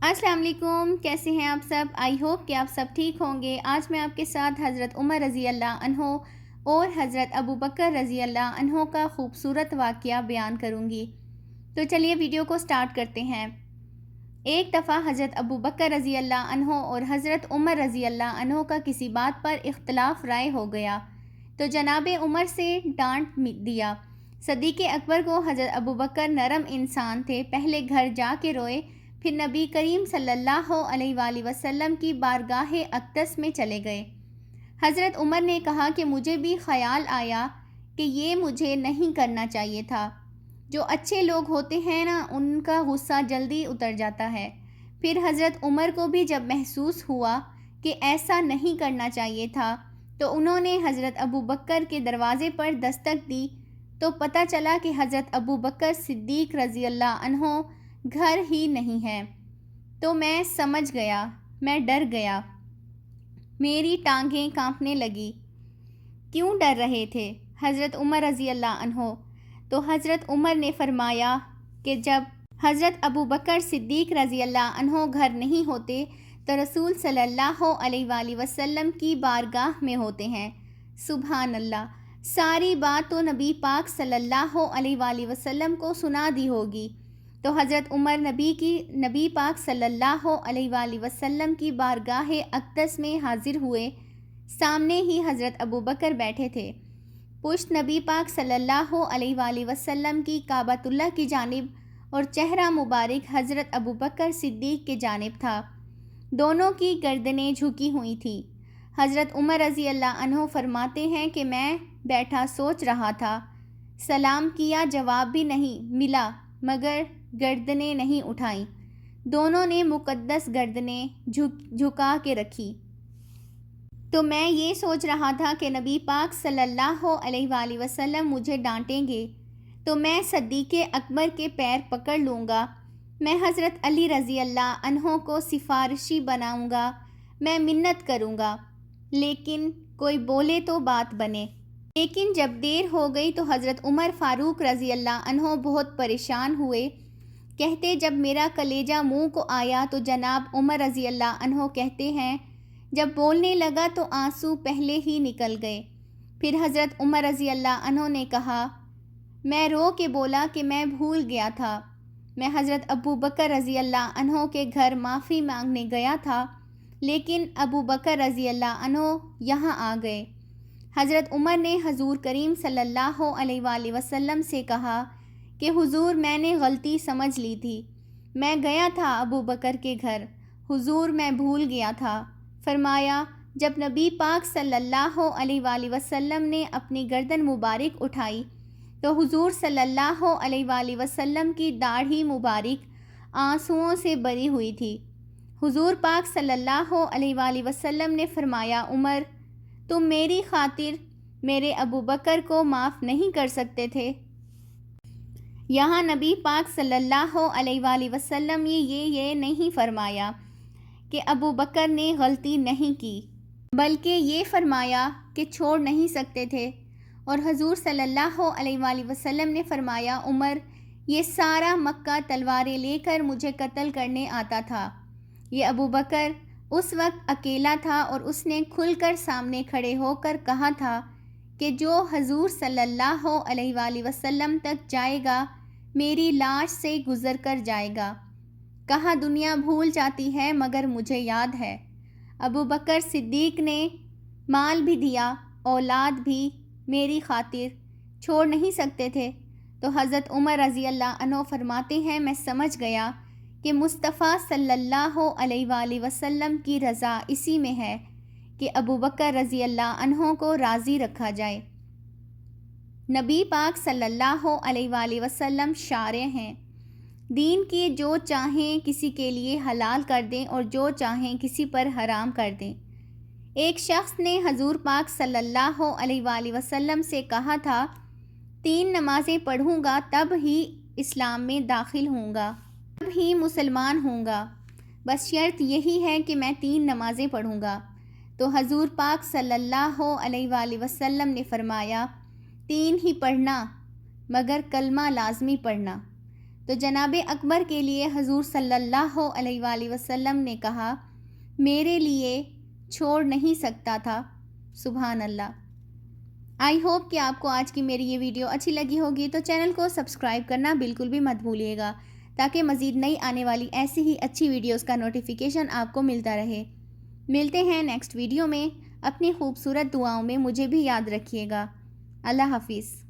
السلام علیکم، کیسے ہیں آپ سب؟ آئی ہوپ کہ آپ سب ٹھیک ہوں گے۔ آج میں آپ کے ساتھ حضرت عمر رضی اللہ عنہ اور حضرت ابو بکر رضی اللہ عنہ کا خوبصورت واقعہ بیان کروں گی۔ تو چلیے ویڈیو کو سٹارٹ کرتے ہیں۔ ایک دفعہ حضرت ابو بکر رضی اللہ عنہ اور حضرت عمر رضی اللہ عنہ کا کسی بات پر اختلاف رائے ہو گیا تو جناب عمر سے ڈانٹ دیا۔ صدیق اکبر کو حضرت ابو بکر نرم انسان تھے، پہلے گھر جا کے روئے، پھر نبی کریم صلی اللہ علیہ وآلہ وسلم کی بارگاہ اقدس میں چلے گئے۔ حضرت عمر نے کہا کہ مجھے بھی خیال آیا کہ یہ مجھے نہیں کرنا چاہیے تھا۔ جو اچھے لوگ ہوتے ہیں نا، ان کا غصہ جلدی اتر جاتا ہے۔ پھر حضرت عمر کو بھی جب محسوس ہوا کہ ایسا نہیں کرنا چاہیے تھا تو انہوں نے حضرت ابو بکر کے دروازے پر دستک دی تو پتہ چلا کہ حضرت ابو بکر صدیق رضی اللہ عنہ گھر ہی نہیں ہے۔ تو میں سمجھ گیا، میں ڈر گیا، میری ٹانگیں کانپنے لگی۔ کیوں ڈر رہے تھے حضرت عمر رضی اللہ عنہ؟ تو حضرت عمر نے فرمایا کہ جب حضرت ابو بکر صدیق رضی اللہ عنہ گھر نہیں ہوتے تو رسول صلی اللہ علیہ وآلہ وسلم کی بارگاہ میں ہوتے ہیں۔ سبحان اللہ! ساری بات تو نبی پاک صلی اللہ علیہ وآلہ وسلم کو سنا دی ہوگی۔ تو حضرت عمر نبی پاک صلی اللہ علیہ وآلہ وسلم کی بارگاہ اقدس میں حاضر ہوئے۔ سامنے ہی حضرت ابو بکر بیٹھے تھے، پشت نبی پاک صلی اللہ علیہ وآلہ وسلم کی کعبۃ اللہ کی جانب اور چہرہ مبارک حضرت ابو بکر صدیق کی جانب تھا۔ دونوں کی گردنیں جھکی ہوئی تھیں۔ حضرت عمر رضی اللہ عنہ فرماتے ہیں کہ میں بیٹھا سوچ رہا تھا، سلام کیا، جواب بھی نہیں ملا، مگر گردنیں نہیں اٹھائیں۔ دونوں نے مقدس گردنیں جھکا کے رکھی۔ تو میں یہ سوچ رہا تھا کہ نبی پاک صلی اللہ علیہ وآلہ وسلم مجھے ڈانٹیں گے تو میں صدیق اکبر کے پیر پکڑ لوں گا، میں حضرت علی رضی اللہ عنہ کو سفارشی بناؤں گا، میں منت کروں گا، لیکن کوئی بولے تو بات بنے۔ لیکن جب دیر ہو گئی تو حضرت عمر فاروق رضی اللہ عنہ بہت پریشان ہوئے، کہتے جب میرا کلیجہ منہ کو آیا تو جناب عمر رضی اللہ عنہ کہتے ہیں جب بولنے لگا تو آنسو پہلے ہی نکل گئے۔ پھر حضرت عمر رضی اللہ عنہ نے کہا، میں رو کے بولا کہ میں بھول گیا تھا، میں حضرت ابو بکر رضی اللہ عنہ کے گھر معافی مانگنے گیا تھا، لیکن ابو بکر رضی اللہ عنہ یہاں آ گئے۔ حضرت عمر نے حضور کریم صلی اللہ علیہ وآلہ وسلم سے کہا کہ حضور میں نے غلطی سمجھ لی تھی، میں گیا تھا ابو بکر کے گھر، حضور میں بھول گیا تھا۔ فرمایا جب نبی پاک صلی اللہ علیہ وآلہ وسلم نے اپنی گردن مبارک اٹھائی تو حضور صلی اللہ علیہ وآلہ وسلم کی داڑھی مبارک آنسوؤں سے بری ہوئی تھی۔ حضور پاک صلی اللہ علیہ وآلہ وسلم نے فرمایا، عمر تم میری خاطر میرے ابو بکر کو معاف نہیں کر سکتے تھے؟ یہاں نبی پاک صلی اللہ علیہ وآلہ وسلم نے یہ نہیں فرمایا کہ ابو بکر نے غلطی نہیں کی، بلکہ یہ فرمایا کہ چھوڑ نہیں سکتے تھے۔ اور حضور صلی اللہ علیہ وآلہ وسلم نے فرمایا، عمر یہ سارا مکہ تلواریں لے کر مجھے قتل کرنے آتا تھا۔ یہ ابو بکر اس وقت اکیلا تھا اور اس نے کھل کر سامنے کھڑے ہو کر کہا تھا کہ جو حضور صلی اللہ علیہ وآلہ وسلم تک جائے گا میری لاش سے گزر کر جائے گا۔ کہا دنیا بھول جاتی ہے مگر مجھے یاد ہے۔ ابو بکر صدیق نے مال بھی دیا، اولاد بھی، میری خاطر چھوڑ نہیں سکتے تھے۔ تو حضرت عمر رضی اللہ عنہ فرماتے ہیں میں سمجھ گیا کہ مصطفیٰ صلی اللہ علیہ وآلہ وسلم کی رضا اسی میں ہے کہ ابو بکر رضی اللہ عنہ کو راضی رکھا جائے۔ نبی پاک صلی اللہ علیہ وآلہ وسلم شارع ہیں، دین کی جو چاہیں کسی کے لیے حلال کر دیں اور جو چاہیں کسی پر حرام کر دیں۔ ایک شخص نے حضور پاک صلی اللہ علیہ وآلہ وسلم سے کہا تھا 3 نمازیں پڑھوں گا تب ہی اسلام میں داخل ہوں گا، تب ہی مسلمان ہوں گا، بس شرط یہی ہے کہ میں 3 نمازیں پڑھوں گا۔ تو حضور پاک صلی اللہ علیہ وآلہ وسلم نے فرمایا 3 ہی پڑھنا، مگر کلمہ لازمی پڑھنا۔ تو جناب اکبر کے لیے حضور صلی اللہ علیہ وآلہ وسلم نے کہا میرے لیے چھوڑ نہیں سکتا تھا۔ سبحان اللہ۔ آئی ہوپ کہ آپ کو آج کی میری یہ ویڈیو اچھی لگی ہوگی، تو چینل کو سبسکرائب کرنا بالکل بھی مت بھولیے گا تاکہ مزید نئی آنے والی ایسی ہی اچھی ویڈیوز کا نوٹیفیکیشن آپ کو ملتا رہے۔ ملتے ہیں نیکسٹ ویڈیو میں۔ اپنی خوبصورت دعاؤں میں مجھے بھی یاد رکھیے گا۔ اللہ حافظ۔